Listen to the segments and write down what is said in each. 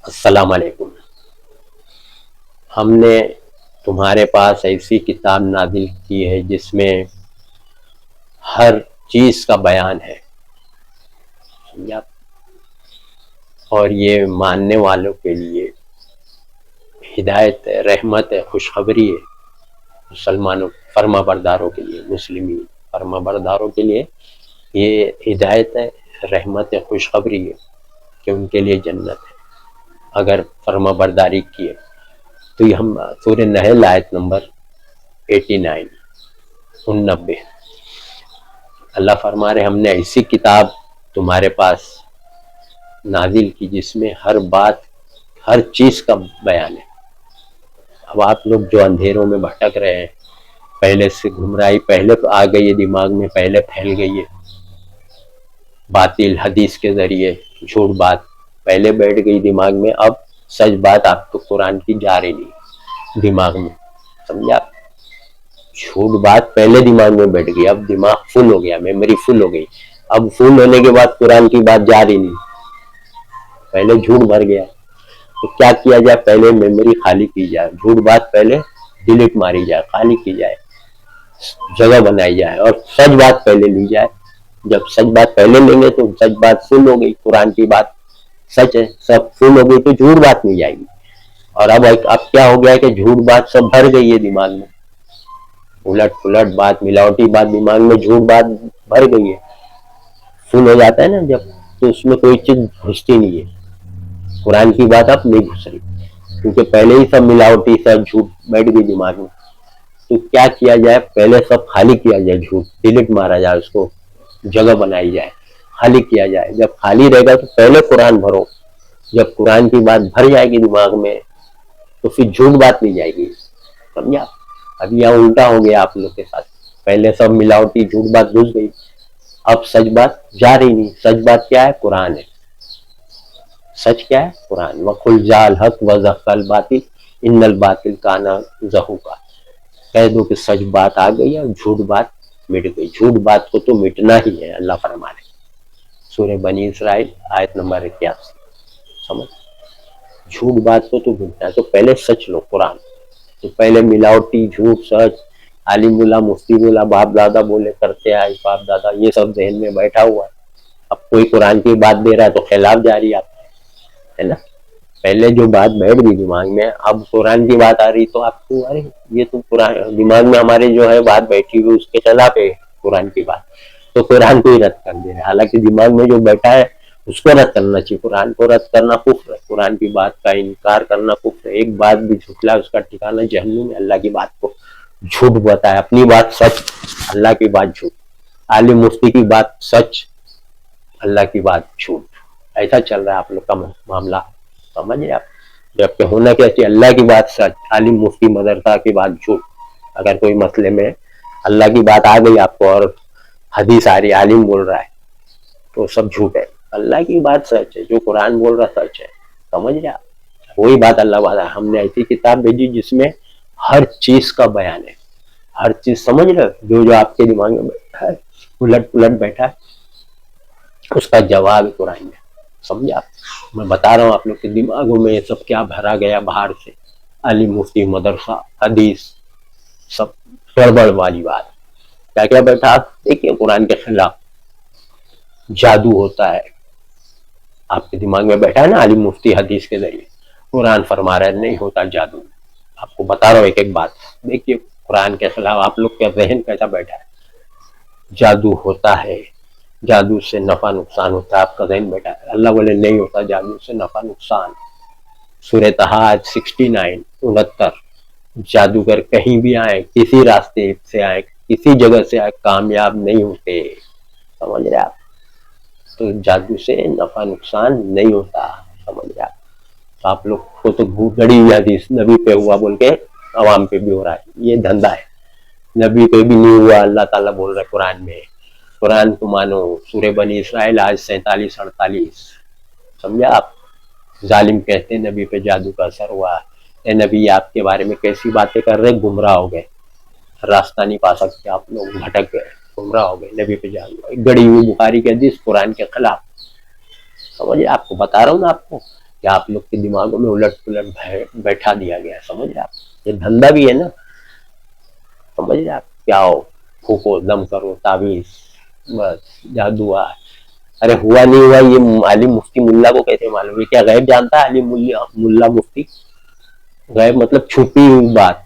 السلام علیکم۔ ہم نے تمہارے پاس ایسی کتاب نازل کی ہے جس میں ہر چیز کا بیان ہے، سمجھا؟ اور یہ ماننے والوں کے لیے ہدایت ہے، رحمت ہے، خوشخبری ہے۔ مسلمانوں فرما برداروں کے لیے، مسلمین فرما برداروں کے لیے یہ ہدایت ہے، رحمت ہے، خوشخبری ہے کہ ان کے لیے جنت ہے اگر فرما برداری کیے۔ تو یہ ہم سورہ نحل آیت نمبر 89 اللہ فرما رہے ہم نے ایسی کتاب تمہارے پاس نازل کی جس میں ہر بات، ہر چیز کا بیان ہے۔ اب آپ لوگ جو اندھیروں میں بھٹک رہے ہیں، پہلے سے گمراہی پہلے تو آ گئی ہے دماغ میں، پہلے پھیل گئی ہے باطل حدیث کے ذریعے، جھوٹ بات پہلے بیٹھ گئی دماغ میں، اب سچ بات آپ کو قرآن کی جا رہی نہیں دماغ میں، سمجھا؟ جھوٹ بات پہلے دماغ میں بیٹھ گئی، اب دماغ فل ہو گیا، میموری فل ہو گئی، اب فل ہونے کے بعد قرآن کی بات جا رہی نہیں، پہلے جھوٹ بھر گیا۔ تو کیا کیا جائے؟ پہلے میموری خالی کی جائے، جھوٹ بات پہلے ڈیلیٹ ماری جائے، خالی کی جائے، جگہ بنائی جائے، اور سچ بات پہلے لی جائے۔ جب سچ بات پہلے لیں گے تو سچ بات فل ہو گئی، قرآن کی بات سچ ہے، سب فل ہو گئی تو جھوٹ بات نہیں جائے گی۔ اور اب کیا ہو گیا ہے کہ جھوٹ بات سب بھر گئی ہے دماغ میں، الٹ پلٹ بات، ملاوٹی بات دماغ میں، جھوٹ بات بھر گئی ہے۔ فل ہو جاتا ہے نا جب، تو اس میں کوئی چیز گھستی نہیں ہے، قرآن کی بات اب نہیں گھس رہی کیونکہ پہلے ہی سب ملاوٹی، سب جھوٹ بیٹھ گئی دماغ میں۔ تو کیا کیا جائے؟ پہلے سب خالی کیا جائے، جھوٹ ڈیلیٹ مارا جائے، اس کو جگہ بنائی جائے، خالی کیا جائے۔ جب خالی رہے گا تو پہلے قرآن بھرو، جب قرآن کی بات بھر جائے گی دماغ میں تو پھر جھوٹ بات نہیں جائے گی، سمجھا؟ اب یہاں الٹا ہو گیا آپ لوگ کے ساتھ، پہلے سب ملاوٹی جھوٹ بات گھس گئی، اب سچ بات جا رہی نہیں۔ سچ بات کیا ہے؟ قرآن ہے۔ سچ کیا ہے؟ قرآن۔ وَقُلْ جَاءَ الْحَقُّ وَزَهَقَ الْبَاطِلُ إِنَّ الْبَاطِلَ كَانَ زَهُوقًا، کہہ دو کہ سچ بات آ گئی اور جھوٹ بات مٹ گئی۔ جھوٹ بات کو تو مٹنا ہی ہے، اللہ فرما رہے سورہ بنی اسرائیل آیت نمبر 81، سمجھ؟ جھوٹ بات کو تو مٹنا ہے، تو پہلے سچ لو، قرآن۔ تو پہلے ملاوٹی، جھوٹ، سچ، عالم بولا، مفتی بولا، باپ دادا بولے، کرتے آئے باپ دادا، یہ سب ذہن میں بیٹھا ہوا ہے۔ اب کوئی قرآن کی بات دے رہا ہے تو خلاف جاری آپ ہے نا۔ پہلے جو بات بیٹھ گئی دماغ میں، اب قرآن کی بات آ رہی تو آپ کو ارے یہ تو قرآن دماغ میں ہمارے جو ہے بات بیٹھی ہوئی، اس کے خلاف ہے قرآن کی بات، تو قرآن کو ہی رد کر دے رہے۔ حالانکہ دماغ میں جو بیٹھا ہے اس کو رد کرنا چاہیے، قرآن کو رد کرنا کفر ہے، قرآن کی بات کا انکار کرنا کفر ہے۔ ایک بات بھی جھٹلا اس کا ٹھکانا جہنم ہے۔ اللہ کی بات کو جھوٹ بتایا، اپنی بات سچ، اللہ کی بات جھوٹ، عالم مفتی کی بات سچ، اللہ کی بات جھوٹ، ایسا چل رہا ہے آپ لوگ کا معاملہ، سمجھ رہے آپ؟ جبکہ ہونا کیا چاہیے؟ اللہ کی بات سچ، عالم مفتی مدرسہ کی بات جھوٹ۔ اگر کوئی مسئلے میں اللہ کی بات آ گئی آپ کو اور حدیث آ رہی، عالم بول رہا ہے، تو سب جھوٹ ہے۔ اللہ کی بات سچ ہے، جو قرآن بول رہا سچ ہے، سمجھ رہے آپ؟ وہی بات اللہ بات ہے، ہم نے ایسی کتاب بھیجی جس میں ہر چیز کا بیان ہے، ہر چیز، سمجھ رہے؟ جو آپ کے دماغ میں بیٹھا ہے، الٹ پلٹ بیٹھا ہے، اس کا جواب قرآن میں، سمجھا؟ میں بتا رہا ہوں آپ لوگ کے دماغوں میں یہ سب کیا بھرا گیا باہر سے، عالم مفتی مدرسہ حدیث، سب گڑبڑ والی بات، کیا کیا بیٹھا آپ دیکھیے قرآن کے خلاف۔ جادو ہوتا ہے، آپ کے دماغ میں بیٹھا ہے نا عالم مفتی حدیث کے ذریعے، قرآن فرما رہا ہے نہیں ہوتا جادو۔ آپ کو بتا رہا ہوں ایک ایک بات، دیکھیے قرآن کے خلاف آپ لوگ کا ذہن کیسا بیٹھا ہے۔ جادو ہوتا ہے، جادو سے نفع نقصان ہوتا ہے، آپ کا ذہن بیٹھا ہے۔ اللہ بولے نہیں ہوتا جادو سے نفع نقصان۔ سورہ طٰہٰ 69 جادوگر کہیں بھی آئے، کسی راستے سے آئے، کسی جگہ سے آئے، کامیاب نہیں ہوتے، سمجھ رہے آپ؟ تو جادو سے نفع نقصان نہیں ہوتا، سمجھ رہے آپ لوگ کو تو گڑی ہوئی حدیث نبی پہ ہوا بول کے عوام پہ بھی ہو رہا ہے، یہ دھندا ہے۔ نبی پہ بھی نہیں ہوا، اللہ تعالیٰ بول رہے قرآن میں، قرآن کو مانو۔ سورہ بنی اسرائیل آج 47-48، سمجھا آپ؟ ظالم کہتے ہیں نبی پہ جادو کا اثر ہوا، اے نبی آپ کے بارے میں کیسی باتیں کر رہے، گمراہ ہو گئے، راستہ نہیں پا سکتے آپ لوگ، بھٹک گئے، گمراہ ہو گئے، نبی پہ جادو، گڑی ہوئی بخاری کی حدیث قرآن کے خلاف، سمجھے؟ آپ کو بتا رہا ہوں نا آپ کو، کہ آپ لوگ کے دماغوں میں الٹ پلٹ بیٹھا دیا گیا. سمجھ رہے آپ؟ یہ دھندا بھی ہے نا. سمجھ رہے آپ؟ کیا ہو پھونکو دم کرو تعویذ بس جادو. ارے ہوا نہیں ہوا یہ عالم مفتی ملا کو کیسے معلوم ہے؟ کیا غیب جانتا ہے عالم ملا مفتی؟ غیب مطلب چھپی ہوئی بات.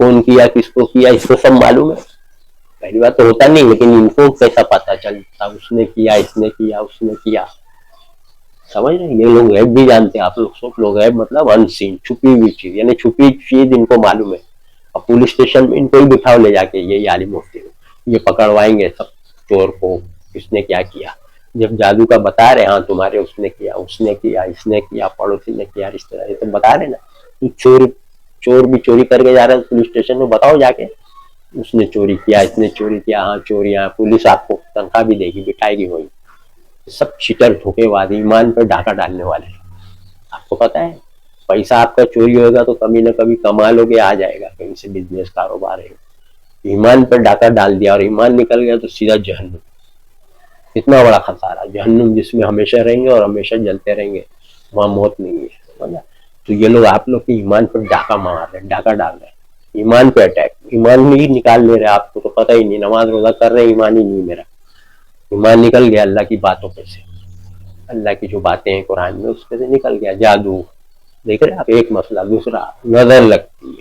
کون کیا کس کو کیا اس کو سب معلوم ہے. پہلی بات تو ہوتا نہیں، لیکن ان کو کیسا پتا چلتا اس نے کیا اس نے کیا اس نے کیا. سمجھ رہے ہیں؟ یہ لوگ غیب بھی جانتے ہیں. آپ لوگ سب لوگ غیب مطلب ان سین چھپی ہوئی چیز، یعنی چھپی چیز ان کو معلوم ہے. اب پولیس اسٹیشن میں ان کو ہی بٹھاؤ لے جا کے یہ عالم مفتی یہ پکڑوائیں گے سب چور کو کس نے کیا کیا. جب جادو کا بتا رہے ہاں تمہارے اس نے کیا اس نے کیا اس نے کیا پڑوسی نے کیا رشتے دار، یہ تو بتا رہے نا. چور بھی چوری کر کے جا رہا ہے پولیس اسٹیشن میں، بتاؤ جا کے اس نے چوری کیا اس نے چوری کیا. ہاں چوریاں، پولیس آپ کو تنخواہ بھی دے گی بٹھائے گی. وہی سب چیٹر دھوکے باز ایمان پہ ڈاکہ ڈالنے والے. آپ کو پتا ہے پیسہ آپ کا چوری ہوگا تو کبھی نہ کبھی کما لو گے، آ جائے گا کہیں سے بزنس کاروبار ہے. ایمان پر ڈاکہ ڈال دیا اور ایمان نکل گیا تو سیدھا جہنم. اتنا بڑا خسارہ جہنم، جس میں ہمیشہ رہیں گے اور ہمیشہ جلتے رہیں گے، وہاں موت نہیں ہے. تو یہ لوگ آپ لوگ کے ایمان پر ڈاکہ مار رہے ہیں، ڈاکہ ڈال رہے ہیں. ایمان پہ اٹیک، ایمان میں ہی نکال لے رہے. آپ کو تو پتہ ہی نہیں، نماز روزہ کر رہے ہیں ایمان ہی نہیں میرا. ایمان نکل گیا اللہ کی باتوں پہ سے، اللہ کی جو باتیں ہیں قرآن میں اس پہ سے نکل گیا. جادو دیکھ رہے آپ، ایک مسئلہ. دوسرا نظر لگتی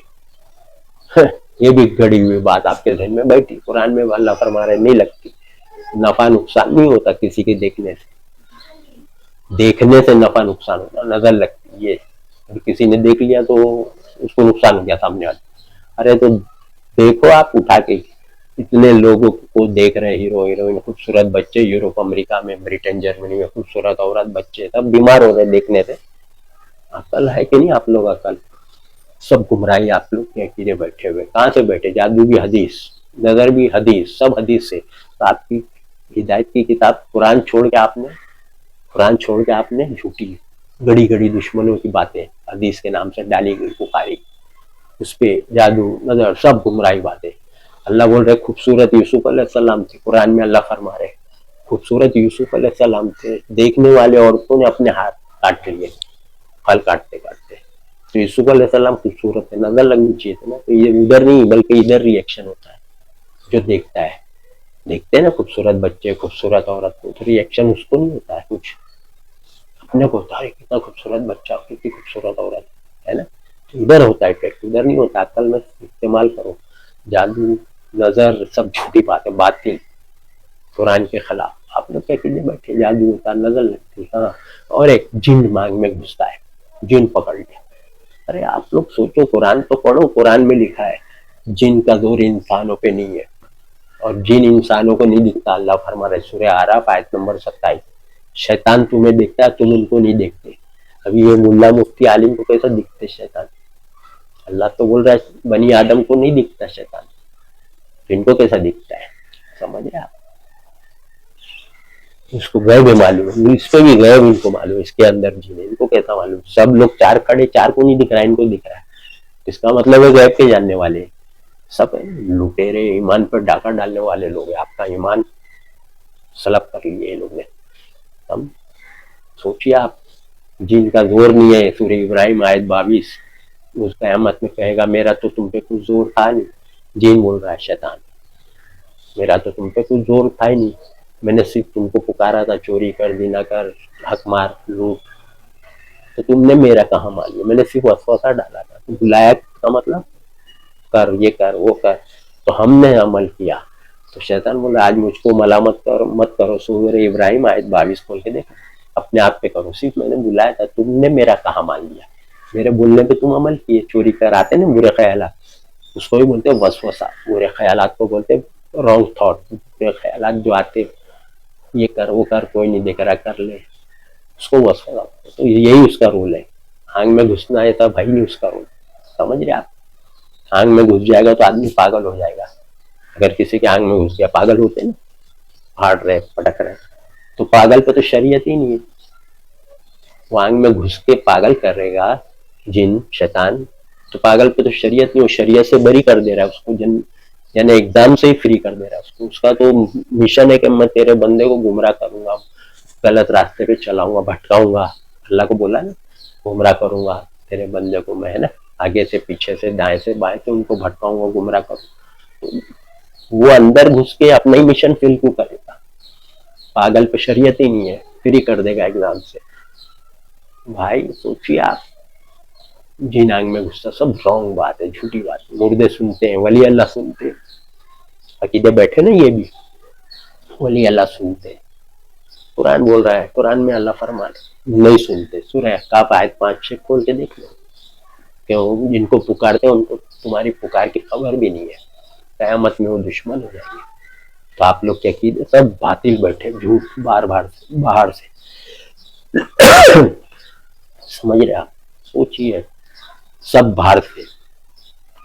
ہے. یہ بھی گڑی ہوئی بات آپ کے ذہن میں بیٹھی. قرآن میں اللہ فرما رہے نہیں لگتی. نفع نقصان نہیں ہوتا کسی کے دیکھنے سے. دیکھنے سے نفع نقصان ہوتا، نظر لگتی ہے. کسی نے دیکھ لیا تو اس کو نقصان ہو گیا سامنے والے. ارے تو دیکھو آپ اٹھا کے، اتنے لوگوں کو دیکھ رہے ہیرو ہیروئن، خوبصورت بچے یوروپ امریکہ میں برٹن جرمنی میں خوبصورت عورت بچے سب بیمار ہو رہے دیکھنے سے. عقل ہے کہ نہیں آپ لوگ؟ عقل سب گمراہی. آپ لوگ کے اکیلے بیٹھے ہوئے کہاں سے بیٹھے؟ جادو بھی حدیث، نظر بھی حدیث، سب حدیث سے. تو آپ کی ہدایت کی کتاب قرآن چھوڑ کے آپ نے جھوٹی گڑی گڑی دشمنوں کی باتیں حدیث کے نام سے ڈالی گئی پکاری. اس پہ جادو نظر سب گمراہی باتیں. اللہ بول رہے خوبصورت یوسف علیہ السلام تھے. قرآن میں اللہ فرما رہے خوبصورت یوسف علیہ السلام تھے، دیکھنے والے عورتوں نے اپنے ہاتھ کاٹ لیے پھل کاٹتے کاٹتے. تو یوسف علیہ السلام خوبصورت ہے، نظر لگنی چاہیے تھی نا. تو یہ ادھر نہیں بلکہ ادھر ریئیکشن ہوتا ہے جو دیکھتا ہے. دیکھتے ہیں نا خوبصورت بچے خوبصورت عورت کو، تو ریئیکشن اس کو نہیں ہوتا ہے کچھ، اپنے کو ہوتا ہے کتنا خوبصورت بچہ کتنی خوبصورت عورت ہے نا. ادھر ہوتا ہے افیکٹ، ادھر نہیں ہوتا. عقل میں استعمال کرو. جادو نظر سب جھوٹی باتیں باطل قرآن کے خلاف. آپ لوگ کیا کیجیے بیٹھے جادو ہوتا نظر لگتی. ہاں اور ایک جن مانگ میں گھستا ہے، جن پکڑ لیا. ارے آپ لوگ سوچو، قرآن تو پڑھو. قرآن میں لکھا ہے جن کا زور انسانوں پہ نہیں ہے اور جن انسانوں کو نہیں دکھتا. اللہ فرما رہے سورہ اعراف آیت نمبر 27 شیطان تمہیں دیکھتا ہے تم ان کو نہیں دیکھتے. ابھی یہ ملا مفتی عالم کو کیسا دکھتے شیطان؟ اللہ تو بول رہا ہے بنی آدم کو نہیں دکھتا شیطان، ان کو کیسا دکھتا ہے؟ سمجھ رہے آپ؟ اس کو غیب معلوم ہے، اس پہ بھی غیب ان کو معلوم ہے. اس کے اندر جن ہے ان کو کیسا معلوم؟ سب لوگ چار کھڑے، چار کو نہیں دکھ رہا ہے، ان کو دکھ رہا ہے. اس کا مطلب ہے غیب کے جاننے والے سب لٹیرے، ایمان پر ڈاکہ ڈالنے والے لوگ ہیں. آپ کا ایمان سلب کر لیے لوگ نے. ہم سوچیے آپ، جن کا زور نہیں ہے. سورہ ابراہیم آیت 22 اس قیامت میں کہے گا میرا تو تم پہ کچھ زور تھا نہیں. جن بول رہا ہے شیطان، میرا تو تم پہ کچھ زور تھا ہی نہیں، میں نے صرف تم کو پکارا تھا چوری کر زنا کر حق مار لوٹ، تو تم نے میرا کہاں مان لیا. میں نے صرف وسوسہ ڈالا تھا. بلایا کا مطلب کر یہ کر وہ کر، تو ہم نے عمل کیا. تو شیطان بولا آج مجھ کو ملامت مت کرو. سورہ ابراہیم آیت 22 کھول کے دیکھو، اپنے آپ پہ کرو. صرف میں نے بلایا تھا، تم نے میرا کہاں مان لیا. میرے بولنے پہ تم عمل کیے. چوری کر آتے نا برے خیالات، اس کو بھی بولتے ہیں وسوسہ. برے خیالات کو بولتے ہیں رانگ تھاٹ. برے خیالات جو آتے یہ کر وہ کر کوئی نہیں دیکھ رہا کر لے، اس کو وسوسہ. تو یہی اس کا رول ہے. آنکھ میں گھسنا ہے تب بھائی نہیں اس کا رول. سمجھ رہے آپ؟ آنکھ میں گھس جائے گا تو آدمی پاگل ہو جائے گا. اگر کسی کے آنکھ میں گھس گیا پاگل ہوتے نا، پھاڑ رہے پٹک رہے، تو پاگل پہ تو شریعت ہی نہیں ہے. وہ آنکھ میں گھس کے پاگل کرے گا جن شیطان، تو پاگل پہ تو شریعت نہیں. وہ شریعت سے بری کر دے رہا ہے اس کو، یعنی ایک سے ہی فری کر دے رہا ہے اس کو. اس کا تو مشن ہے کہ میں تیرے بندے کو گمراہ کروں گا، غلط راستے پہ چلاؤں گا، بھٹکاؤں گا. اللہ کو بولا نا گمراہ کروں گا تیرے بندے کو میں، ہے نا، آگے سے پیچھے سے دائیں سے بائیں سے ان کو بھٹکاؤں گا، گمراہ کروں. وہ اندر گھس کے اپنا ہی مشن فیل کیوں کرے گا؟ پاگل پہ شریعت ہی نہیں ہے، پھر ہی کر دے گا ایگزام سے. بھائی سوچیے آپ، جی نانگ میں گھستا، سب رانگ بات ہے، جھوٹی بات ہے. مردے سنتے ہیں، ولی اللہ سنتے ہیں، عقیدے بیٹھے نا یہ بھی ولی اللہ سنتے ہیں. قرآن بول رہا ہے، قرآن میں اللہ فرما رہے نہیں سنتے. سورہ احقاف آیت 5-6 کھول کے دیکھ لو، کہ جن کو پکارتے ہیں ان کو تمہاری پکار کی خبر بھی نہیں ہے، قیامت میں وہ دشمن ہو جائیں گے. تو آپ لوگ کے عقیدے سب باطل بیٹھے، جھوٹ باہر سے سمجھ رہے آپ؟ سوچیے، سب باہر سے.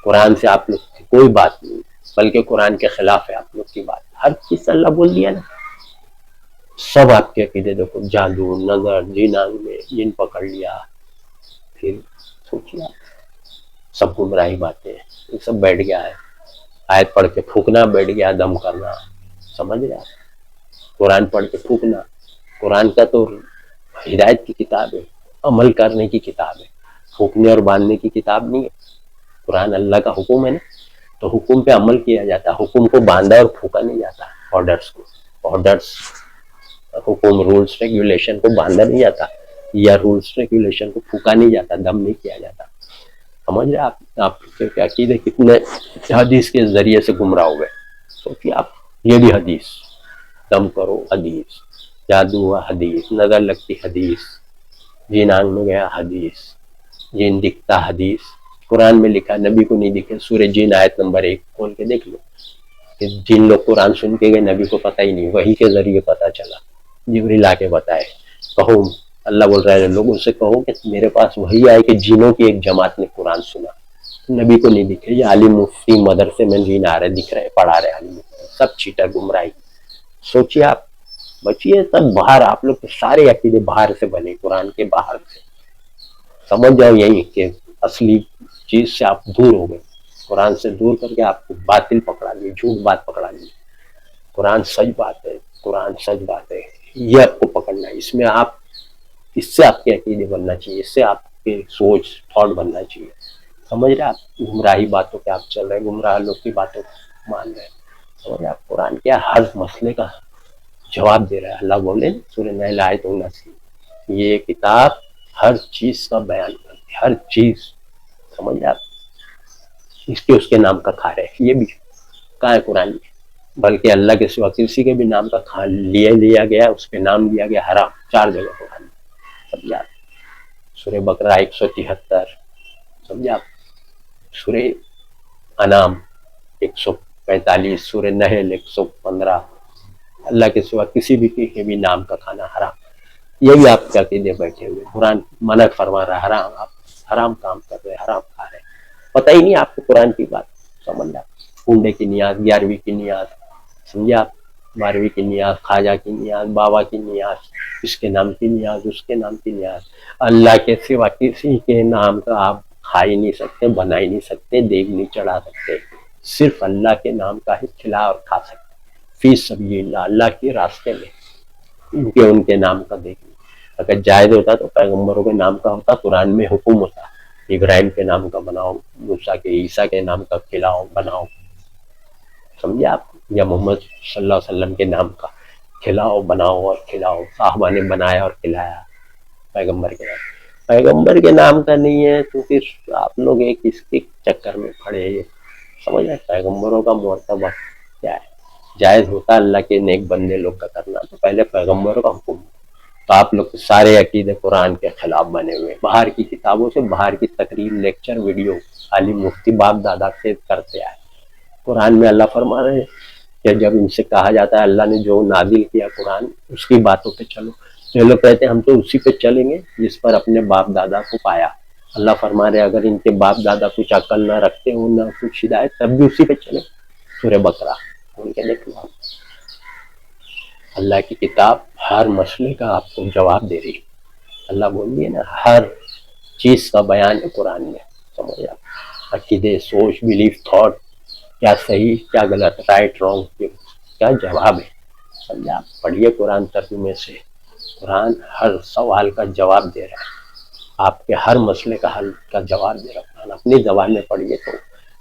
قرآن سے آپ لوگ کی کوئی بات نہیں، بلکہ قرآن کے خلاف ہے آپ لوگ کی بات. ہر چیز اللہ بول دیا نا. سب آپ کے عقیدے دیکھو، جادو، نظر، جینانگ میں جن پکڑ لیا، پھر سوچیے سب گمراہی باتیں ہیں. یہ سب بیٹھ گیا ہے، آیت پڑھ کے پھونکنا بیٹھ گیا، دم کرنا. سمجھ رہے آپ؟ قرآن پڑھ کے پھونکنا. قرآن کا تو ہدایت کی کتاب ہے، عمل کرنے کی کتاب ہے، پھونکنے اور باندھنے کی کتاب نہیں ہے. قرآن اللہ کا حکم ہے نا، تو حکم پہ عمل کیا جاتا ہے، حکم کو باندھا اور پھونکا نہیں جاتا. آرڈرس، حکم، رولز ریگولیشن کو باندھا نہیں جاتا، یا رولز ریگولیشن کو پھونکا نہیں جاتا، دم نہیں کیا جاتا. سمجھ رہے آپ کے عقیدے کتنے حدیث کے ذریعے سے گمراہ ہوئے. سوچیے آپ، یہ بھی حدیث، دم کرو حدیث، جادو ہوا حدیث، نظر لگتی حدیث، جین آنکھ میں گیا حدیث، جین دکھتا حدیث. قرآن میں لکھا، نبی کو نہیں دکھے. سورہ جین آیت نمبر 1 کھول کے دیکھ لو، کہ جن لوگ قرآن سن کے گئے نبی کو پتہ ہی نہیں، وحی کے ذریعے پتہ چلا، جبریل آ کے بتائے. کہو، اللہ بول رہا ہے لوگوں سے کہو کہ میرے پاس وہی آئے کہ جنوں کی ایک جماعت نے قرآن سنا، نبی کو نہیں دکھے. یہ عالم مفتی مدرسے میں جین آ رہے، دکھ رہے، پڑھا رہے عالم مفتی، سب چیٹر، گمراہی. سوچیے آپ، بچیے سب باہر. آپ لوگ کے سارے عقیدے باہر سے بنے، قرآن کے باہر سے. سمجھ جاؤ یہی کہ اصلی چیز سے آپ دور ہو گئے، قرآن سے دور کر کے آپ کو باطل پکڑا لیے، جھوٹ بات پکڑا لیے. قرآن سچ بات ہے، قرآن سچ بات ہے، یہ آپ کو پکڑنا ہے. اس میں آپ، اس سے آپ کے عقیدے بننا چاہیے، اس سے آپ کے سوچ تھاٹ بننا چاہیے. سمجھ رہے آپ؟ گمراہی باتوں پہ آپ چل رہے، گمراہ لوگ کی باتوں مان رہے. سمجھ رہے آپ؟ قرآن کیا ہر مسئلے کا جواب دے رہا ہے. اللہ بولے سورہ نحل آیت 79، یہ کتاب ہر چیز کا بیان کرتی ہے، ہر چیز. سمجھ رہے آپ؟ اس کے نام کا کھا رہے. یہ بھی کہاں ہے قرآن میں؟ بلکہ اللہ کے سوا کسی کے بھی نام کا کھا لیا گیا، اس کے نام لیا گیا حرام، 4 جگہ قرآن میں. سمجھا؟ سورہ بقرہ 173، سمجھا؟ سورہ انعام 145، سورہ نحل 115. اللہ کے سوا کسی بھی کے بھی نام کا کھانا حرام. یہ بھی آپ کیا عقیدے بیٹھے ہوئے، قرآن منع فرما رہا ہے حرام، آپ حرام کام کر رہے، حرام کھا رہے. پتہ ہی نہیں آپ کو قرآن کی بات. سمجھا؟ کنڈے کی نیاز، 11ویں کی نیاز، سمجھا؟ 12ویں کی نیاز، خواجہ کی نیاز، بابا کی نیاز، اس کے نام کی نیاز، اس کے نام کی نیاز. اللہ کے سوا کسی کے نام کا آپ کھا ہی نہیں سکتے، بنا ہی نہیں سکتے، دیگ نہیں چڑھا سکتے. صرف اللہ کے نام کا ہی کھلا اور کھا سکتے، فی سبیل اللہ، اللہ کے راستے میں. ان کے نام کا دیکھیں، اگر جائز ہوتا تو پیغمبروں کے نام کا ہوتا، قرآن میں حکم ہوتا، ابراہیم کے نام کا بناؤ، موسیٰ کے، عیسیٰ کے نام کا کھلاؤ بناؤ. سمجھے آپ؟ یا محمد صلی اللہ علیہ وسلم کے نام کا کھلاؤ بناؤ اور کھلاؤ. صحابہ نے بنایا اور کھلایا. پیغمبر کے نام، پیغمبر کے نام کا نہیں ہے تو پھر آپ لوگ ایک اس کے چکر میں پڑے. سمجھ رہے؟ پیغمبروں کا مرتبہ کیا ہے؟ جائز ہوتا اللہ کے نیک بندے لوگ کا کرنا، تو پہلے پیغمبروں کا حکم. تو آپ لوگ سارے عقیدے قرآن کے خلاف بنے ہوئے، باہر کی کتابوں سے، باہر کی تقریر، لیکچر، ویڈیو عالم مفتی باپ دادا سے کرتے آئے. قرآن میں اللہ فرما رہے ہیں کہ جب ان سے کہا جاتا ہے اللہ نے جو نازل کیا قرآن، اس کی باتوں پہ چلو، تو یہ لوگ کہتے ہیں ہم تو اسی پہ چلیں گے جس پر اپنے باپ دادا کو پایا. اللہ فرما رہے اگر ان کے باپ دادا کچھ عقل نہ رکھتے ہوں، نہ کچھ ہدایت، تب بھی اسی پہ چلے. سورہ بقرہ ان کے دیکھ لو. اللہ کی کتاب ہر مسئلے کا آپ کو جواب دے رہی. اللہ بول دیے نا، ہر چیز کا بیان ہے قرآن میں. سمجھا؟ عقیدے، سوچ، بلیف، تھاٹ، کیا صحیح کیا غلط، رائٹ رانگ، کیا جواب ہے. سمجھا؟ پڑھیے قرآن ترجمے سے، قرآن ہر سوال کا جواب دے رہا ہے، آپ کے ہر مسئلے کا حل کا جواب دے رہا ہے قرآن۔ اپنی زبان میں پڑھیے تو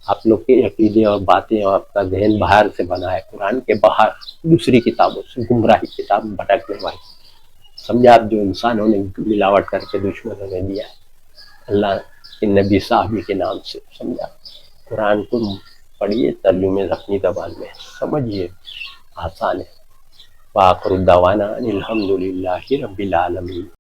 آپ لوگ کے عقیدے اور باتیں اور آپ کا ذہن باہر سے بنا ہے قرآن کے باہر دوسری کتابوں سے، گمراہی کتاب بھٹکنے والی، سمجھا آپ، جو انسانوں نے ملاوٹ کر کے دشمنوں نے دیا ہے اللہ کے نبی صحابی کے نام سے، سمجھا۔ قرآن کو پڑھیے ترجمے اپنی زبان میں سمجھیے، آسان ہے۔ وآخر دعوانا ان الحمد للہ رب العالمین۔